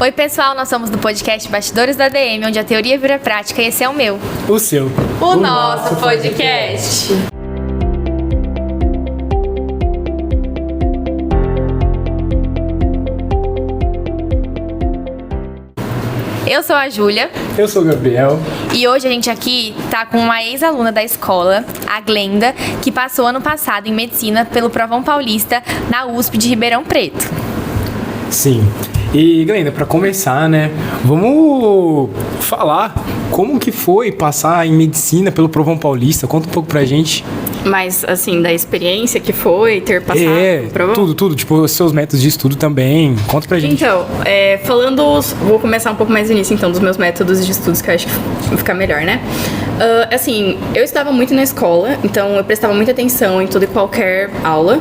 Oi pessoal, nós somos do podcast Bastidores da ADM, onde a teoria vira prática e esse é o meu. O seu. O nosso podcast. Eu sou a Júlia. Eu sou o Gabriel. E hoje a gente aqui tá com uma ex-aluna da escola, a Glenda, que passou ano passado em Medicina pelo Provão Paulista na USP de Ribeirão Preto. Sim. E, Glenda, para começar, né, vamos falar como que foi passar em Medicina pelo Provão Paulista. Conta um pouco pra gente. Mas, assim, da experiência que foi ter passado no Provão? Tudo. Tipo, os seus métodos de estudo também. Conta pra gente. Então, vou começar um pouco mais no início, então, dos meus métodos de estudos, que eu acho que vai ficar melhor, né? Assim, eu estudava muito na escola, então eu prestava muita atenção em toda e qualquer aula.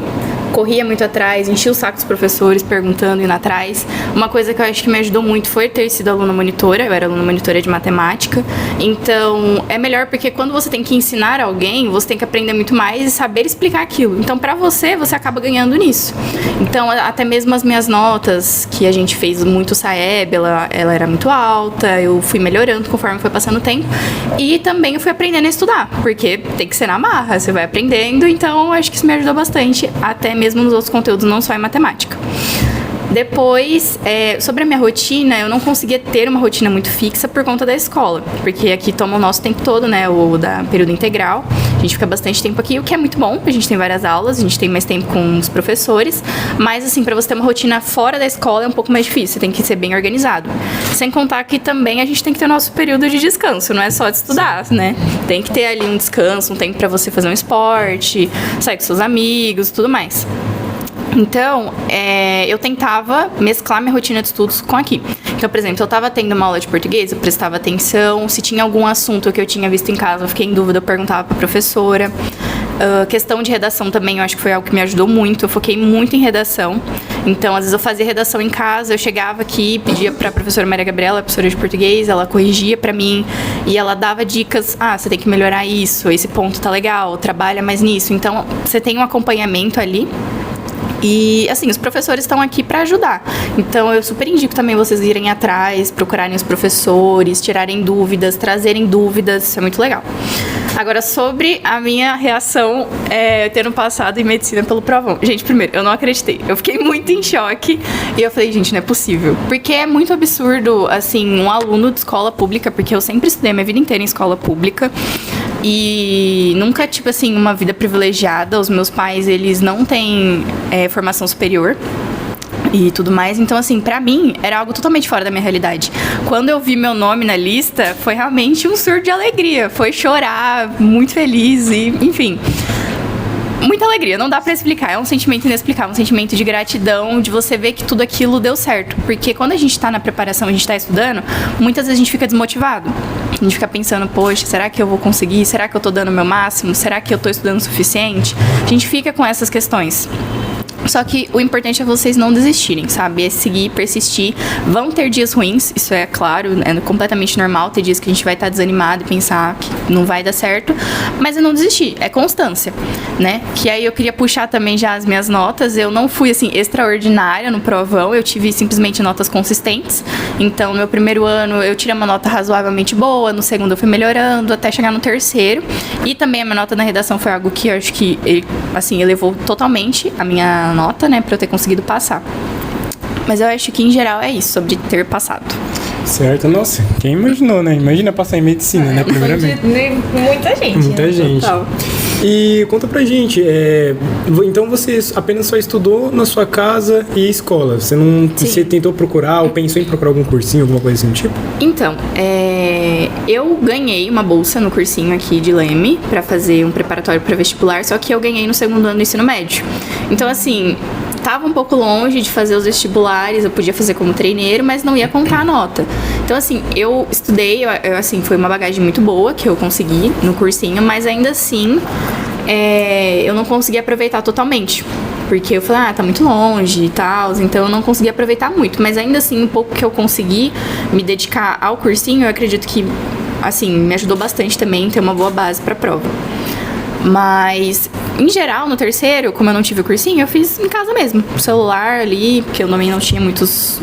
Corria muito atrás, enchia o saco dos professores, perguntando, indo atrás. Uma coisa que eu acho que me ajudou muito foi ter sido aluna monitora. Eu era aluna monitora de matemática. Então, é melhor porque quando você tem que ensinar alguém, você tem que aprender muito mais e saber explicar aquilo. Então, pra você acaba ganhando nisso. Então, até mesmo as minhas notas, que a gente fez muito SAEB, ela era muito alta. Eu fui melhorando conforme foi passando o tempo. E também eu fui aprendendo a estudar, porque tem que ser na marra, você vai aprendendo. Então, eu acho que isso me ajudou bastante, até mesmo nos outros conteúdos, não só em matemática. Depois, sobre a minha rotina, eu não conseguia ter uma rotina muito fixa por conta da escola, porque aqui toma o nosso tempo todo, né, o da período integral. A gente fica bastante tempo aqui, o que é muito bom, a gente tem várias aulas, a gente tem mais tempo com os professores, mas, assim, pra você ter uma rotina fora da escola é um pouco mais difícil, você tem que ser bem organizado. Sem contar que também a gente tem que ter o nosso período de descanso, não é só de estudar, né? Tem que ter ali um descanso, um tempo pra você fazer um esporte, sair com seus amigos e tudo mais. Então, eu tentava mesclar minha rotina de estudos com aqui. Então, por exemplo, eu estava tendo uma aula de português, eu prestava atenção. Se tinha algum assunto que eu tinha visto em casa, eu fiquei em dúvida, eu perguntava para a professora. Questão de redação também, eu acho que foi algo que me ajudou muito. Eu foquei muito em redação. Então, às vezes eu fazia redação em casa, eu chegava aqui, pedia para a professora Maria Gabriela, professora de português, ela corrigia para mim e ela dava dicas. Você tem que melhorar isso, esse ponto tá legal, trabalha mais nisso. Então, você tem um acompanhamento ali. E, assim, os professores estão aqui para ajudar. Então, eu super indico também vocês irem atrás, procurarem os professores, tirarem dúvidas, trazerem dúvidas. Isso é muito legal. Agora, sobre a minha reação tendo passado em Medicina pelo Provão. Gente, primeiro, eu não acreditei. Eu fiquei muito em choque. E eu falei, gente, não é possível. Porque é muito absurdo, assim, um aluno de escola pública, porque eu sempre estudei a minha vida inteira em escola pública. E nunca, tipo assim, uma vida privilegiada. Os meus pais, eles não têm formação superior e tudo mais. Então, assim, pra mim, era algo totalmente fora da minha realidade. Quando eu vi meu nome na lista, foi realmente um surto de alegria. Foi chorar, muito feliz e, enfim... Muita alegria, não dá pra explicar, é um sentimento inexplicável, um sentimento de gratidão, de você ver que tudo aquilo deu certo. Porque quando a gente tá na preparação, a gente tá estudando, muitas vezes a gente fica desmotivado. A gente fica pensando, poxa, será que eu vou conseguir? Será que eu tô dando o meu máximo? Será que eu tô estudando o suficiente? A gente fica com essas questões. Só que o importante é vocês não desistirem, sabe? É seguir, persistir. Vão ter dias ruins, isso é claro, é completamente normal ter dias que a gente vai estar desanimado e pensar que não vai dar certo, mas é não desistir, é constância, né? Que aí eu queria puxar também já as minhas notas. Eu não fui, assim, extraordinária no provão, eu tive simplesmente notas consistentes. Então, no meu primeiro ano eu tirei uma nota razoavelmente boa, no segundo eu fui melhorando até chegar no terceiro. E também a minha nota na redação foi algo que eu acho que, assim, elevou totalmente a minha nota, né, pra eu ter conseguido passar. Mas eu acho que, em geral, é isso, sobre ter passado. Certo, nossa, quem imaginou, né? Imagina passar em Medicina, né, primeiramente. Muita gente. Muita gente. Total. E conta pra gente, então você apenas só estudou na sua casa e escola? Você não você tentou procurar ou pensou em procurar algum cursinho, alguma coisa assim do tipo? Então, eu ganhei uma bolsa no cursinho aqui de Leme pra fazer um preparatório para vestibular, só que eu ganhei no segundo ano do ensino médio. Então, assim, tava um pouco longe de fazer os vestibulares, eu podia fazer como treineiro, mas não ia contar a nota. Então, assim, eu estudei, assim, foi uma bagagem muito boa que eu consegui no cursinho, mas ainda assim, eu não consegui aproveitar totalmente. Porque eu falei, tá muito longe e tal, então eu não consegui aproveitar muito. Mas ainda assim, um pouco que eu consegui me dedicar ao cursinho, eu acredito que, assim, me ajudou bastante também ter uma boa base pra prova. Mas, em geral, no terceiro, como eu não tive o cursinho, eu fiz em casa mesmo. O celular ali, porque eu também não tinha muitos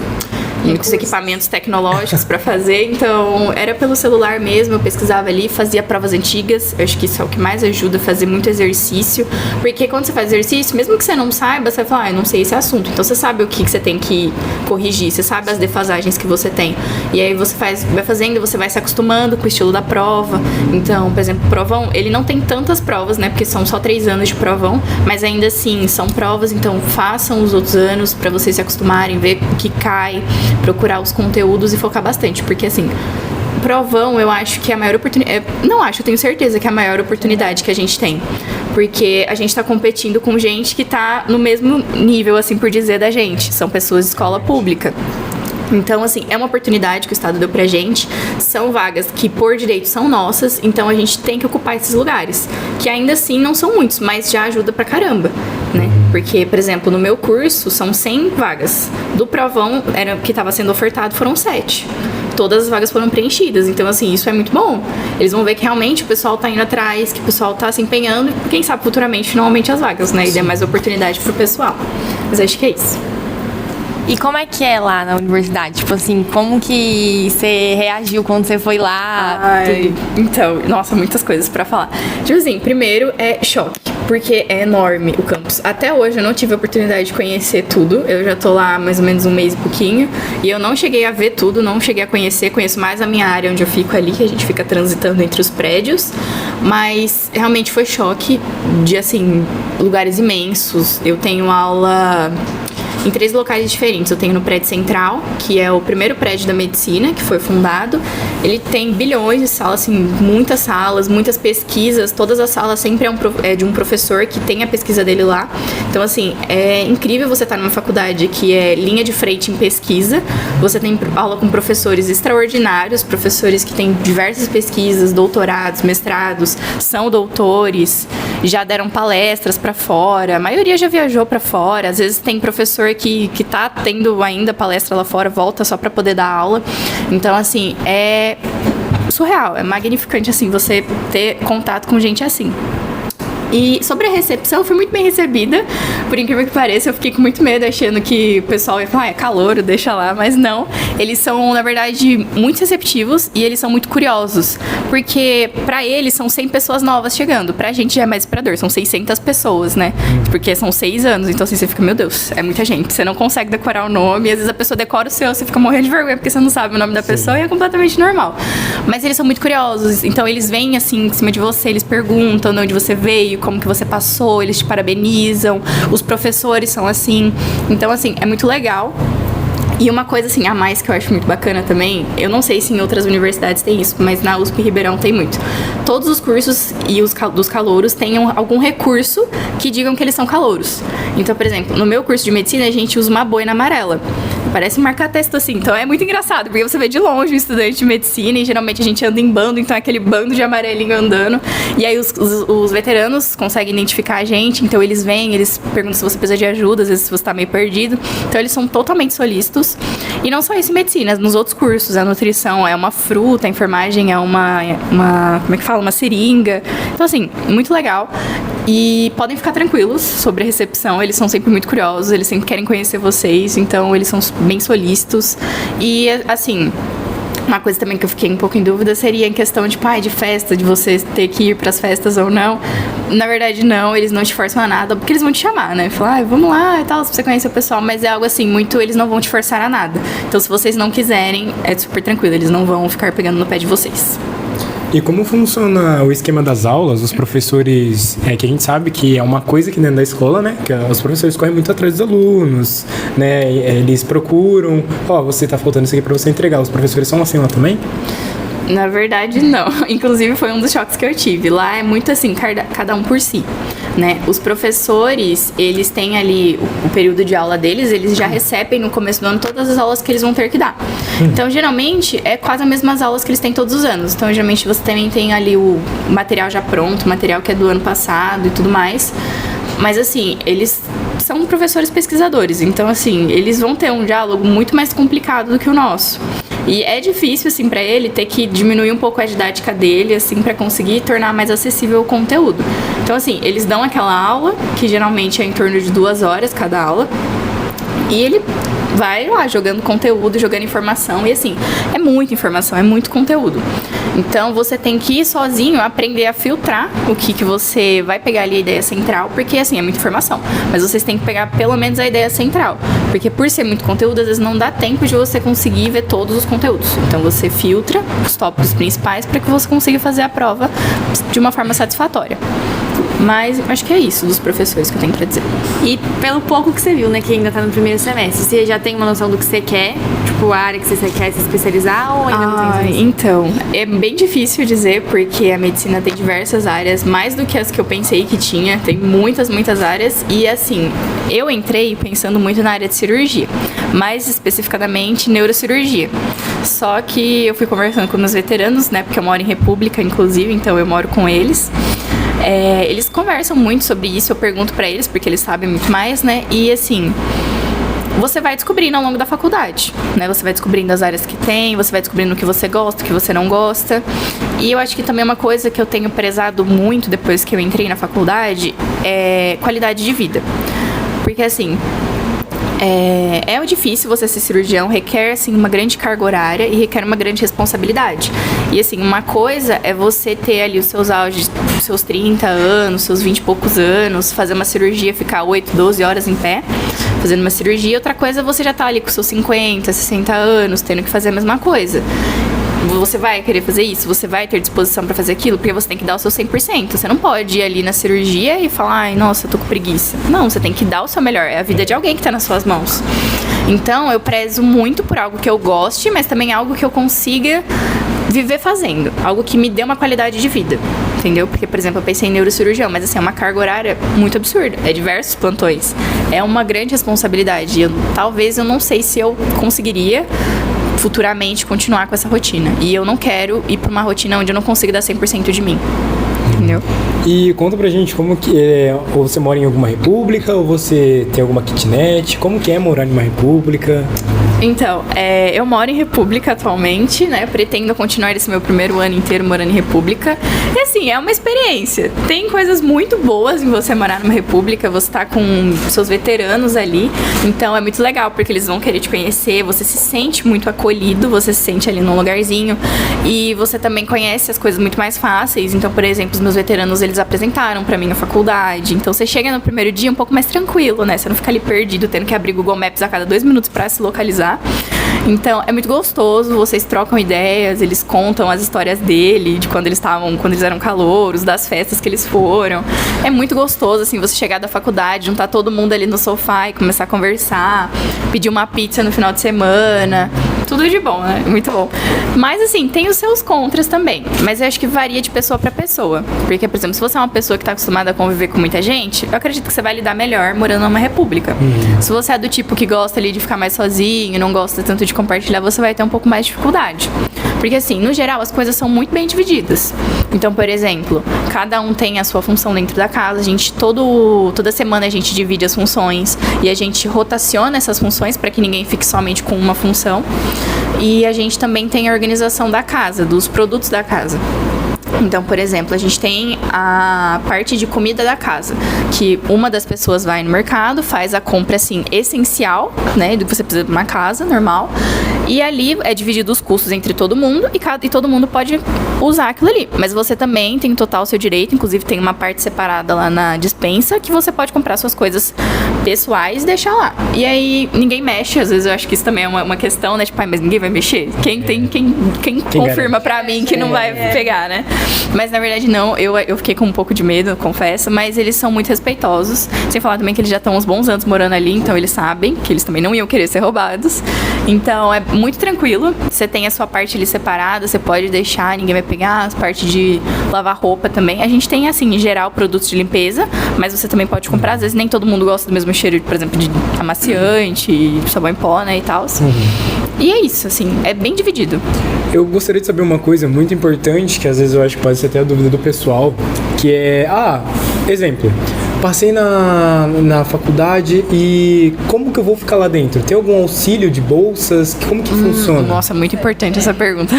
muitos equipamentos tecnológicos para fazer, então era pelo celular mesmo, eu pesquisava ali, fazia provas antigas, eu acho que isso é o que mais ajuda, fazer muito exercício, porque quando você faz exercício, mesmo que você não saiba, você vai falar, eu não sei esse assunto, então você sabe o que você tem que corrigir, você sabe as defasagens que você tem, e aí você vai fazendo, você vai se acostumando com o estilo da prova. Então, por exemplo, o provão, ele não tem tantas provas, né, porque são só 3 anos de provão, mas ainda assim, são provas, então façam os outros anos para vocês se acostumarem, ver o que cai, procurar os conteúdos e focar bastante, porque assim, provão, eu acho que é a maior oportunidade, não acho, eu tenho certeza que é a maior oportunidade que a gente tem, porque a gente tá competindo com gente que tá no mesmo nível, assim por dizer, da gente, são pessoas de escola pública. Então, assim, é uma oportunidade que o Estado deu pra gente, são vagas que por direito são nossas, então a gente tem que ocupar esses lugares, que ainda assim não são muitos, mas já ajuda pra caramba, né? Porque, por exemplo, no meu curso são 100 vagas, do provão que estava sendo ofertado foram 7. Todas as vagas foram preenchidas, então assim, isso é muito bom. Eles vão ver que realmente o pessoal tá indo atrás, que o pessoal tá se empenhando e quem sabe futuramente não aumente as vagas, né? E dê mais oportunidade pro pessoal. Mas acho que é isso. E como é que é lá na universidade? Tipo assim, como que você reagiu quando você foi lá? Então, nossa, muitas coisas pra falar. Tipo assim, primeiro é choque, porque é enorme o campus. Até hoje eu não tive a oportunidade de conhecer tudo. Eu já tô lá mais ou menos um mês e pouquinho. E eu não cheguei a ver tudo, não cheguei a conhecer. Conheço mais a minha área onde eu fico ali, que a gente fica transitando entre os prédios. Mas realmente foi choque de, assim, lugares imensos. Eu tenho aula em 3 locais diferentes. Eu tenho no prédio central, que é o primeiro prédio da medicina, que foi fundado. Ele tem bilhões de salas, assim, muitas salas, muitas pesquisas. Todas as salas sempre é de um professor que tem a pesquisa dele lá. Então, assim, é incrível você estar numa faculdade que é linha de frente em pesquisa. Você tem aula com professores extraordinários, professores que têm diversas pesquisas, doutorados, mestrados, são doutores, já deram palestras para fora. A maioria já viajou para fora. Às vezes tem professor que tá tendo ainda palestra lá fora, volta só para poder dar aula. Então, assim, é surreal, é magnificante, assim, você ter contato com gente assim. E sobre a recepção, eu fui muito bem recebida. Por incrível que pareça, eu fiquei com muito medo, achando que o pessoal ia falar, é calouro, deixa lá. Mas não, eles são, na verdade, muito receptivos e eles são muito curiosos. Porque pra eles são 100 pessoas novas chegando. Pra gente já é mais inspirador, são 600 pessoas, né? Porque são 6 anos, então assim, você fica, meu Deus, é muita gente. Você não consegue decorar o nome, e às vezes a pessoa decora o seu, você fica morrendo de vergonha porque você não sabe o nome da pessoa e é completamente normal. Mas eles são muito curiosos, então eles vêm assim, em cima de você, eles perguntam de onde você veio, como que você passou, eles te parabenizam, os professores são assim, então assim, é muito legal. E uma coisa assim, a mais que eu acho muito bacana também, eu não sei se em outras universidades tem isso, mas na USP Ribeirão tem muito. Todos os cursos e dos calouros tenham algum recurso que digam que eles são calouros. Então, por exemplo, no meu curso de medicina, a gente usa uma boina amarela. Parece um marca-texto assim, então é muito engraçado, porque você vê de longe um estudante de medicina e geralmente a gente anda em bando, então é aquele bando de amarelinho andando. E aí os veteranos conseguem identificar a gente, então eles vêm, eles perguntam se você precisa de ajuda, às vezes se você tá meio perdido. Então eles são totalmente solícitos. E não só isso em medicina, nos outros cursos, a nutrição é uma fruta, a enfermagem é uma como é que fala? Uma seringa. Então assim, muito legal. E podem ficar tranquilos sobre a recepção, eles são sempre muito curiosos, eles sempre querem conhecer vocês, então eles são bem solícitos. E assim, uma coisa também que eu fiquei um pouco em dúvida seria em questão de festa, de você ter que ir pras festas ou não. Na verdade, não, eles não te forçam a nada, porque eles vão te chamar, né? Falar, vamos lá e tal, se você conhecer o pessoal, mas é algo assim, muito, eles não vão te forçar a nada. Então, se vocês não quiserem, é super tranquilo, eles não vão ficar pegando no pé de vocês. E como funciona o esquema das aulas? Os professores, que a gente sabe que é uma coisa aqui dentro da escola, né? Que os professores correm muito atrás dos alunos, né? Eles procuram, você tá faltando isso aqui pra você entregar. Os professores são assim lá também? Na verdade, não. Inclusive, foi um dos choques que eu tive. Lá é muito assim, cada um por si, né? Os professores, eles têm ali o período de aula deles, eles já recebem no começo do ano todas as aulas que eles vão ter que dar. Então, geralmente, é quase as mesmas aulas que eles têm todos os anos. Então, geralmente, você também tem ali o material já pronto, o material que é do ano passado e tudo mais. Mas, assim, eles são professores pesquisadores. Então, assim, eles vão ter um diálogo muito mais complicado do que o nosso. E é difícil, assim, pra ele ter que diminuir um pouco a didática dele, assim, pra conseguir tornar mais acessível o conteúdo. Então, assim, eles dão aquela aula, que geralmente é em torno de 2 horas cada aula. E ele vai lá jogando conteúdo, jogando informação. E assim, é muita informação, é muito conteúdo. Então você tem que ir sozinho aprender a filtrar o que você vai pegar ali a ideia central, porque assim, é muita informação. Mas vocês têm que pegar pelo menos a ideia central. Porque por ser muito conteúdo, às vezes não dá tempo de você conseguir ver todos os conteúdos. Então você filtra os tópicos principais para que você consiga fazer a prova de uma forma satisfatória. Mas acho que é isso dos professores que eu tenho pra dizer. E pelo pouco que você viu, né, que ainda tá no primeiro semestre, você já tem uma noção do que você quer? Tipo, a área que você quer se especializar ou ainda não tem isso? Então, é bem difícil dizer, porque a medicina tem diversas áreas, mais do que as que eu pensei que tinha, tem muitas áreas. E assim, eu entrei pensando muito na área de cirurgia, mais especificadamente neurocirurgia. Só que eu fui conversando com meus veteranos, né, porque eu moro em República, inclusive, então eu moro com eles. Eles conversam muito sobre isso, eu pergunto pra eles, porque eles sabem muito mais, né? E assim, você vai descobrindo ao longo da faculdade, né? Você vai descobrindo as áreas que tem, você vai descobrindo o que você gosta, o que você não gosta. E eu acho que também uma coisa que eu tenho prezado muito depois que eu entrei na faculdade é qualidade de vida. Porque assim, é difícil você ser cirurgião, requer assim uma grande carga horária e requer uma grande responsabilidade. E assim, uma coisa é você ter ali os seus auges, seus 30 anos, seus 20 e poucos anos, fazer uma cirurgia, ficar 8, 12 horas em pé, fazendo uma cirurgia. Outra coisa é você já tá ali com seus 50, 60 anos, tendo que fazer a mesma coisa. Você vai querer fazer isso? Você vai ter disposição pra fazer aquilo? Porque você tem que dar o seu 100%. Você não pode ir ali na cirurgia e falar, ai, nossa, eu tô com preguiça. Não, você tem que dar o seu melhor. É a vida de alguém que tá nas suas mãos. Então, eu prezo muito por algo que eu goste, mas também algo que eu consiga viver fazendo. Algo que me dê uma qualidade de vida. Entendeu? Porque, por exemplo, eu pensei em neurocirurgião, mas assim, é uma carga horária muito absurda. É diversos plantões. É uma grande responsabilidade. Talvez eu não sei se eu conseguiria futuramente continuar com essa rotina. E eu não quero ir pra uma rotina onde eu não consigo dar 100% de mim. Entendeu? E conta pra gente como que é, ou você mora em alguma república, ou você tem alguma kitnet, como que é morar em uma república? Então, eu moro em república atualmente, né? Pretendo continuar esse meu primeiro ano inteiro morando em república. E assim, é uma experiência. Tem coisas muito boas em você morar numa república, você tá com seus veteranos ali. Então é muito legal, porque eles vão querer te conhecer, você se sente muito acolhido, você se sente ali num lugarzinho. E você também conhece as coisas muito mais fáceis. Então, por exemplo, os meus veteranos, eles apresentaram pra mim a faculdade. Então você chega no primeiro dia um pouco mais tranquilo, né? Você não fica ali perdido, tendo que abrir Google Maps a cada 2 minutos pra se localizar. Então é muito gostoso, vocês trocam ideias, eles contam as histórias dele, de quando eles eram calouros, das festas que eles foram. É muito gostoso, assim, você chegar da faculdade, juntar todo mundo ali no sofá e começar a conversar, pedir uma pizza no final de semana. Tudo de bom, né? Muito bom. Mas assim, tem os seus contras também. Mas eu acho que varia de pessoa pra pessoa. Porque, por exemplo, se você é uma pessoa que tá acostumada a conviver com muita gente, eu acredito que você vai lidar melhor morando numa república. Se você é do tipo que gosta ali de ficar mais sozinho, não gosta tanto de compartilhar, você vai ter um pouco mais de dificuldade. Porque assim, no geral, as coisas são muito bem divididas. Então, por exemplo, cada um tem a sua função dentro da casa. A gente, toda semana a gente divide as funções e a gente rotaciona essas funções para que ninguém fique somente com uma função. E a gente também tem a organização da casa, dos produtos da casa. Então, por exemplo, a gente tem a parte de comida da casa, que uma das pessoas vai no mercado, faz a compra, assim, essencial, né, do que você precisa de uma casa normal, e ali é dividido os custos entre todo mundo e todo mundo pode usar aquilo ali. Mas você também tem total seu direito, inclusive tem uma parte separada lá na despensa que você pode comprar suas coisas pessoais e deixar lá. E aí ninguém mexe, às vezes eu acho que isso também é uma questão, né, tipo, mas ninguém vai mexer? Quem confirma garante? pra mim que não vai pegar, né? Mas na verdade não, eu fiquei com um pouco de medo, confesso, mas eles são muito respeitosos. Sem falar também que eles já estão uns bons anos morando ali, então eles sabem que eles também não iam querer ser roubados. Então é muito tranquilo, você tem a sua parte ali separada, você pode deixar, ninguém vai pegar, a parte de lavar roupa também. A gente tem, assim, em geral, produtos de limpeza, mas você também pode comprar, às vezes nem todo mundo gosta do mesmo cheiro, por exemplo, de amaciante, sabão em pó, né, e tal. E é isso, assim, é bem dividido. Eu gostaria de saber uma coisa muito importante, que às vezes eu acho que pode ser até a dúvida do pessoal, que é, exemplo, passei na faculdade e como que eu vou ficar lá dentro? Tem algum auxílio de bolsas? Como que funciona? Nossa, muito importante essa pergunta.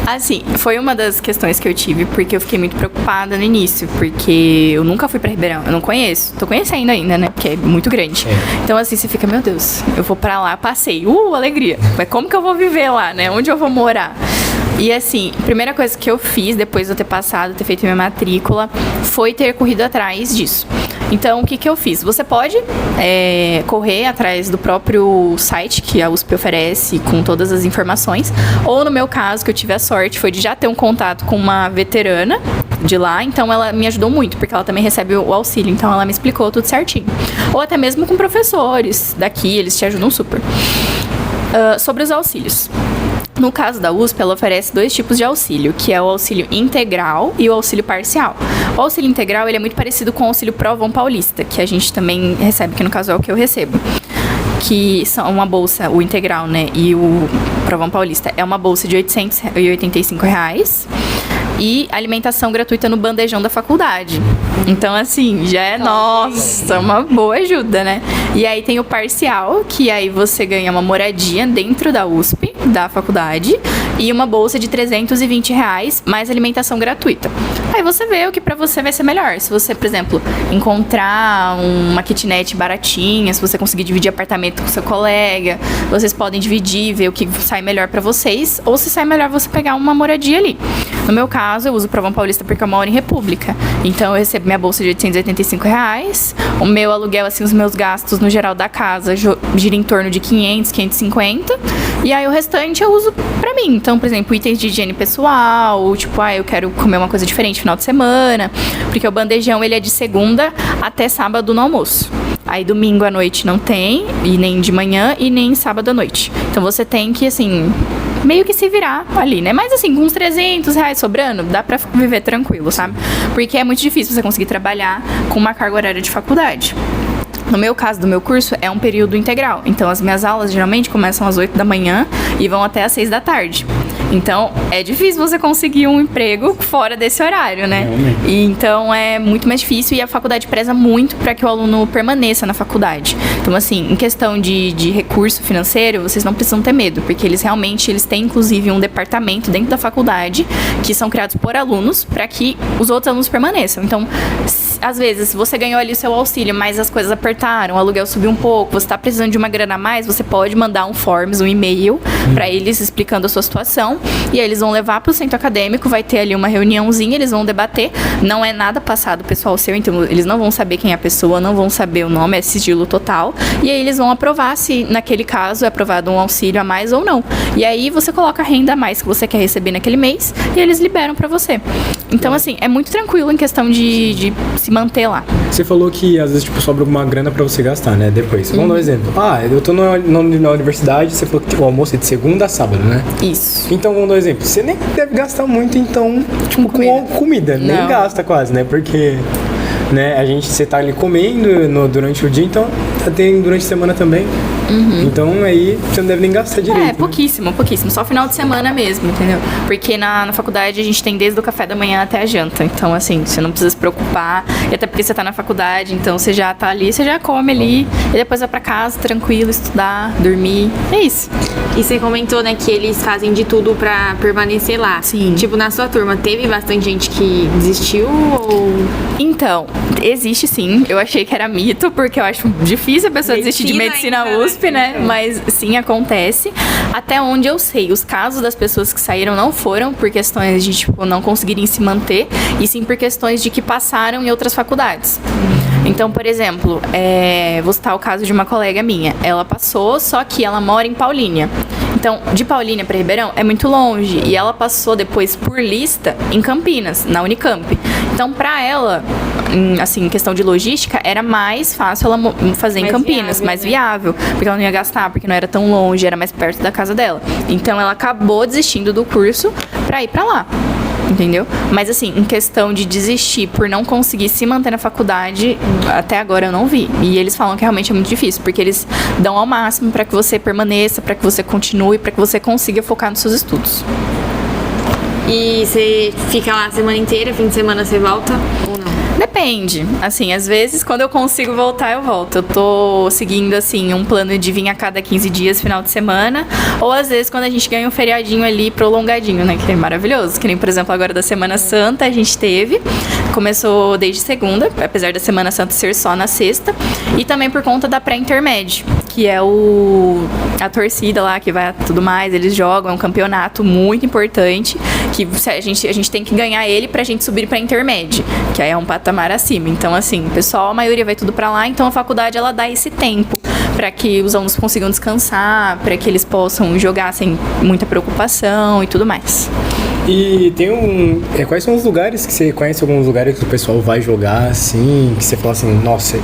Assim, foi uma das questões que eu tive, porque eu fiquei muito preocupada no início, porque eu nunca fui pra Ribeirão, eu não conheço. Tô conhecendo ainda, né? Porque é muito grande. Então, assim, você fica, meu Deus, eu vou pra lá, passei. Alegria. Mas como que eu vou viver lá, né? Onde eu vou morar? E assim, a primeira coisa que eu fiz depois de eu ter passado, ter feito minha matrícula, foi ter corrido atrás disso. Então, o que eu fiz? Você pode correr atrás do próprio site que a USP oferece com todas as informações. Ou no meu caso, que eu tive a sorte, foi de já ter um contato com uma veterana de lá. Então, ela me ajudou muito, porque ela também recebe o auxílio. Então, ela me explicou tudo certinho. Ou até mesmo com professores daqui, eles te ajudam super. Sobre os auxílios. No caso da USP, ela oferece 2 tipos de auxílio, que é o auxílio integral e o auxílio parcial. O auxílio integral, ele é muito parecido com o auxílio Provão Paulista, que a gente também recebe, que no caso é o que eu recebo. Que são uma bolsa, o integral, né, e o Provão Paulista é uma bolsa de R$885 e alimentação gratuita no bandejão da faculdade. Então, assim, já é, nossa, uma boa ajuda, né? E aí tem o parcial, que aí você ganha uma moradia dentro da USP, da faculdade, e uma bolsa de R$320, mais alimentação gratuita. Aí você vê o que pra você vai ser melhor. Se você, por exemplo, encontrar uma kitnet baratinha, se você conseguir dividir apartamento com seu colega, vocês podem dividir, ver o que sai melhor pra vocês, ou se sai melhor você pegar uma moradia ali. No meu caso, eu uso o Provão Paulista porque eu moro em República. Então, eu recebo minha bolsa de R$885. O meu aluguel, assim, os meus gastos no geral da casa gira em torno de 500, 550. E aí, o restante eu uso pra mim. Então, por exemplo, itens de higiene pessoal, tipo, eu quero comer uma coisa diferente no final de semana. Porque o bandejão, ele é de segunda até sábado no almoço. Aí, domingo à noite não tem, e nem de manhã, e nem sábado à noite. Então, você tem que, assim, meio que se virar ali, né? Mas assim, com uns R$300 sobrando, dá pra viver tranquilo, sabe? Porque é muito difícil você conseguir trabalhar com uma carga horária de faculdade. No meu caso, do meu curso, é um período integral. Então, as minhas aulas geralmente começam às 8 da manhã e vão até às 6 da tarde. Então, é difícil você conseguir um emprego fora desse horário, né? E, então, é muito mais difícil e a faculdade preza muito para que o aluno permaneça na faculdade. Então, assim, em questão de recurso financeiro, vocês não precisam ter medo, porque eles têm, inclusive, um departamento dentro da faculdade que são criados por alunos para que os outros alunos permaneçam. Então, às vezes, você ganhou ali o seu auxílio, mas as coisas apertaram, o aluguel subiu um pouco, você está precisando de uma grana a mais, você pode mandar um e-mail para eles explicando a sua situação. E aí eles vão levar para o centro acadêmico, vai ter ali uma reuniãozinha, eles vão debater. Não é nada passado pessoal seu, então eles não vão saber quem é a pessoa, não vão saber o nome, é sigilo total. E aí eles vão aprovar se naquele caso é aprovado um auxílio a mais ou não. E aí você coloca a renda a mais que você quer receber naquele mês e eles liberam para você. Então, assim, é muito tranquilo em questão de se manter lá. Você falou que às vezes, tipo, sobra alguma grana pra você gastar, né? Depois. Vamos dar um exemplo. Eu tô na universidade, você falou que o almoço é de segunda a sábado, né? Isso. Então, vamos dar um exemplo. Você nem deve gastar muito, então, tipo, com comida. Nem Não. gasta quase, né? Porque, né, você tá ali comendo durante o dia, então tem durante a semana também. Então, aí, você não deve nem gastar direito. Pouquíssimo. Só final de semana mesmo, entendeu? Porque na faculdade a gente tem desde o café da manhã até a janta. Então, assim, você não precisa se preocupar. E até porque você tá na faculdade, então você já tá ali, você já come ali. E depois vai pra casa, tranquilo, estudar, dormir. É isso. E você comentou, né, que eles fazem de tudo pra permanecer lá. Sim. Tipo, na sua turma, teve bastante gente que desistiu ou... Então, existe sim. Eu achei que era mito, porque eu acho difícil a pessoa desistir de medicina ainda, USP, né? Mas sim, acontece. Até onde eu sei, os casos das pessoas que saíram não foram por questões de, tipo, não conseguirem se manter, e sim por questões de que passaram em outras faculdades. Então, por exemplo, vou citar o caso de uma colega minha. Ela passou, só que ela mora em Paulínia. Então, de Paulínia para Ribeirão é muito longe. E ela passou depois por lista em Campinas, na Unicamp. Então, para ela, assim, em questão de logística, era mais fácil ela fazer em Campinas, mais viável. Porque ela não ia gastar, porque não era tão longe, era mais perto da casa dela. Então, ela acabou desistindo do curso para ir para lá. Entendeu? Mas assim, em questão de desistir por não conseguir se manter na faculdade, até agora eu não vi. E eles falam que realmente é muito difícil, porque eles dão ao máximo para que você permaneça, para que você continue, para que você consiga focar nos seus estudos. E você fica lá a semana inteira, fim de semana você volta ou não? Depende. Assim, às vezes, quando eu consigo voltar, eu volto. Eu tô seguindo, assim, um plano de vir a cada 15 dias, final de semana. Ou, às vezes, quando a gente ganha um feriadinho ali prolongadinho, né? Que é maravilhoso. Que nem, por exemplo, agora da Semana Santa a gente teve. Começou desde segunda, apesar da Semana Santa ser só na sexta. E também por conta da pré-intermédio, que é a torcida lá que vai tudo mais. Eles jogam, é um campeonato muito importante. Que a gente tem que ganhar ele pra gente subir pra intermédio. Que aí é um patamar acima. Então, assim, o pessoal, a maioria vai tudo pra lá, então a faculdade, ela dá esse tempo para que os alunos consigam descansar, para que eles possam jogar sem muita preocupação e tudo mais. E tem quais são os lugares que você conhece, alguns lugares que o pessoal vai jogar, assim, que você fala assim, nossa,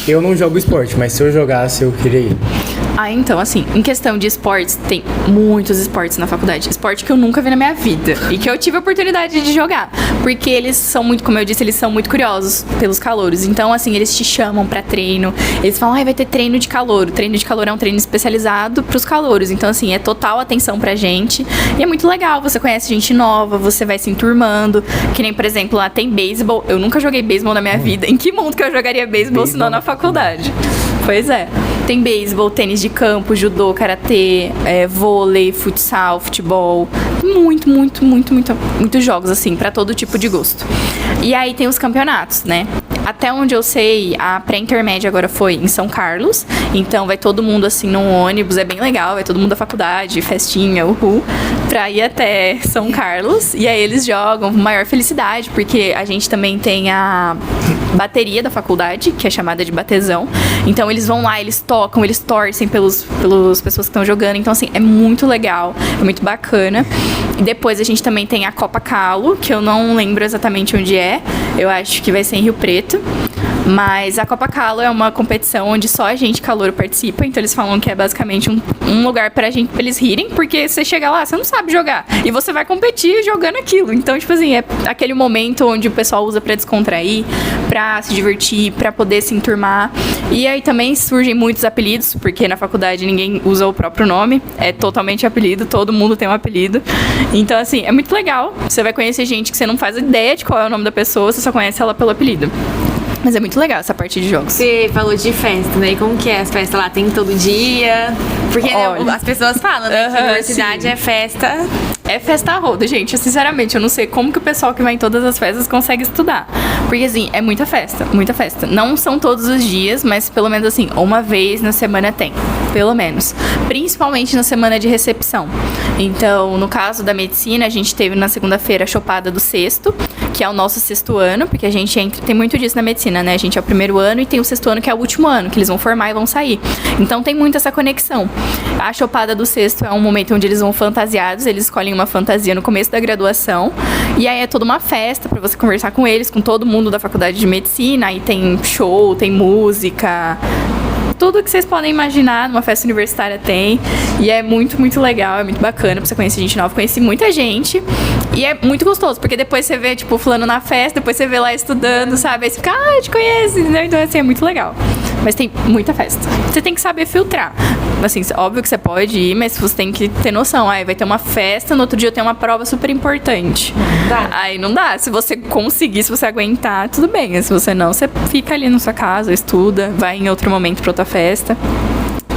eu não jogo esporte, mas se eu jogasse, eu queria ir. Então, assim, em questão de esportes, tem muitos esportes na faculdade. Esporte que eu nunca vi na minha vida e que eu tive a oportunidade de jogar. Porque eles são muito, como eu disse, eles são muito curiosos pelos calouros. Então, assim, eles te chamam pra treino. Eles falam, vai ter treino de calouro. Treino de calouro é um treino especializado pros calouros. Então, assim, é total atenção pra gente. E é muito legal, você conhece gente nova, você vai se enturmando. Que nem, por exemplo, lá tem beisebol. Eu nunca joguei beisebol na minha vida. Em que mundo que eu jogaria beisebol se não na faculdade? Pois é. Tem beisebol, tênis de campo, judô, karatê, vôlei, futsal, futebol. Muitos jogos, assim, pra todo tipo de gosto. E aí tem os campeonatos, né? Até onde eu sei, a pré-intermédia agora foi em São Carlos. Então vai todo mundo, assim, num ônibus. É bem legal, vai todo mundo da faculdade, festinha, uhul, pra ir até São Carlos. E aí eles jogam com maior felicidade, porque a gente também tem a bateria da faculdade, que é chamada de batezão. Então eles vão lá, eles tocam, eles torcem pelas pessoas que estão jogando. Então, assim, é muito legal, é muito bacana. E depois a gente também tem a Copa Calo, que eu não lembro exatamente onde é. Eu acho que vai ser em Rio Preto. Mas a Copa Calo é uma competição onde só a gente calouro participa. Então eles falam que é basicamente um lugar pra eles rirem, porque você chega lá, você não sabe jogar. E você vai competir jogando aquilo. Então, tipo assim, é aquele momento onde o pessoal usa pra descontrair, pra se divertir, pra poder se enturmar. E aí também surgem muitos apelidos, porque na faculdade ninguém usa o próprio nome. É totalmente apelido, todo mundo tem um apelido. Então, assim, é muito legal. Você vai conhecer gente que você não faz ideia de qual é o nome da pessoa, você só conhece ela pelo apelido. Mas é muito legal essa parte de jogos. Você falou de festa, né? E como que é as festas lá? Tem todo dia? Porque as pessoas falam, né? Que a universidade é festa. É festa a roda, gente. Sinceramente, eu não sei como que o pessoal que vai em todas as festas consegue estudar. Porque, assim, é muita festa, muita festa. Não são todos os dias, mas pelo menos, assim, uma vez na semana tem. Pelo menos. Principalmente na semana de recepção. Então, no caso da medicina, a gente teve na segunda-feira a chopada do sexto, que é o nosso sexto ano, porque a gente tem muito disso na medicina, né? A gente é o primeiro ano e tem o sexto ano, que é o último ano, que eles vão formar e vão sair. Então, tem muito essa conexão. A chopada do sexto é um momento onde eles vão fantasiados, eles escolhem uma fantasia no começo da graduação, e aí é toda uma festa pra você conversar com eles, com todo mundo da faculdade de medicina, aí tem show, tem música, tudo que vocês podem imaginar numa festa universitária tem. E é muito, muito legal, é muito bacana pra você conhecer gente nova. Conheci muita gente e é muito gostoso, porque depois você vê, tipo, fulano na festa, depois você vê lá estudando, sabe? Aí você fica, te conhece, entendeu? Então, assim, é muito legal. Mas tem muita festa. Você tem que saber filtrar. Assim, óbvio que você pode ir, mas você tem que ter noção. Aí vai ter uma festa, no outro dia tem uma prova super importante. Aí não dá. Se você conseguir, se você aguentar, tudo bem. Se você não, você fica ali na sua casa, estuda, vai em outro momento pra outra festa.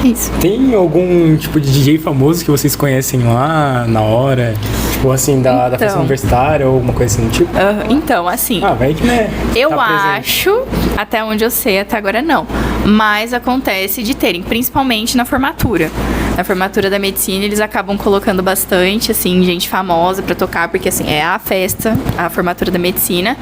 Isso. Tem algum tipo de DJ famoso que vocês conhecem lá na hora? Tipo assim, da festa universitária ou alguma coisa assim do tipo? Então, assim. Vai que, né? Eu acho, até onde eu sei, até agora não. Mas acontece de terem, principalmente na formatura. Na formatura da medicina, eles acabam colocando bastante, assim, gente famosa pra tocar, porque, assim, é a festa, a formatura da medicina.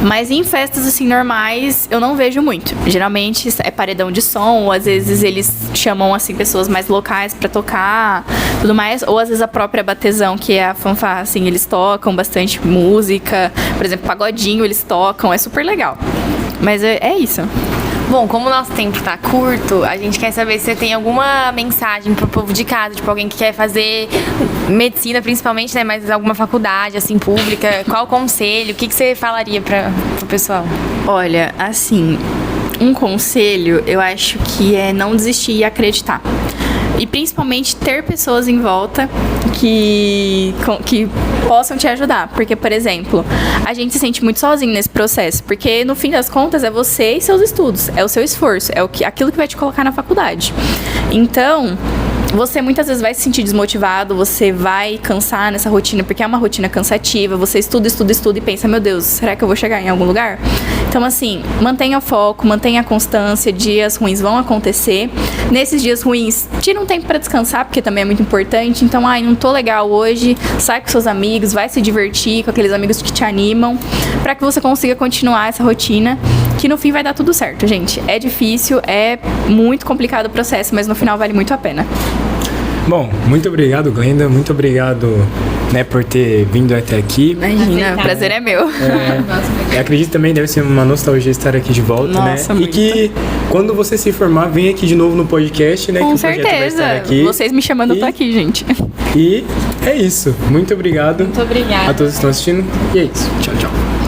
Mas em festas, assim, normais, eu não vejo muito. Geralmente é paredão de som, ou às vezes eles chamam, assim, pessoas mais locais pra tocar, tudo mais. Ou às vezes a própria batezão, que é a fanfarra, assim, eles tocam bastante música. Por exemplo, pagodinho eles tocam, é super legal. Mas é isso. Bom, como o nosso tempo tá curto, a gente quer saber se você tem alguma mensagem pro povo de casa, tipo, alguém que quer fazer medicina principalmente, né, mas alguma faculdade, assim, pública, qual conselho, o que você falaria pro pessoal? Olha, assim, um conselho, eu acho que é não desistir e acreditar. E principalmente ter pessoas em volta que possam te ajudar. Porque, por exemplo, a gente se sente muito sozinho nesse processo. Porque, no fim das contas, é você e seus estudos. É o seu esforço. É aquilo que vai te colocar na faculdade. Então, você muitas vezes vai se sentir desmotivado, você vai cansar nessa rotina, porque é uma rotina cansativa, você estuda e pensa, meu Deus, será que eu vou chegar em algum lugar? Então, assim, mantenha o foco, mantenha a constância, dias ruins vão acontecer. Nesses dias ruins, tira um tempo pra descansar, porque também é muito importante. Então, não tô legal hoje, sai com seus amigos, vai se divertir com aqueles amigos que te animam, pra que você consiga continuar essa rotina, que no fim vai dar tudo certo, gente. É difícil, é muito complicado o processo, mas no final vale muito a pena. Bom, muito obrigado, Glenda. Muito obrigado, né, por ter vindo até aqui. Imagina, o prazer é meu. Eu acredito também deve ser uma nostalgia estar aqui de volta, Nossa, né? muito. E que quando você se formar, vem aqui de novo no podcast, né? Com que o projeto vai estar certeza. aqui. Vocês me chamando, eu tô aqui, gente. E é isso. Muito obrigado Muito obrigada. a todos que estão assistindo. E é isso. Tchau, tchau.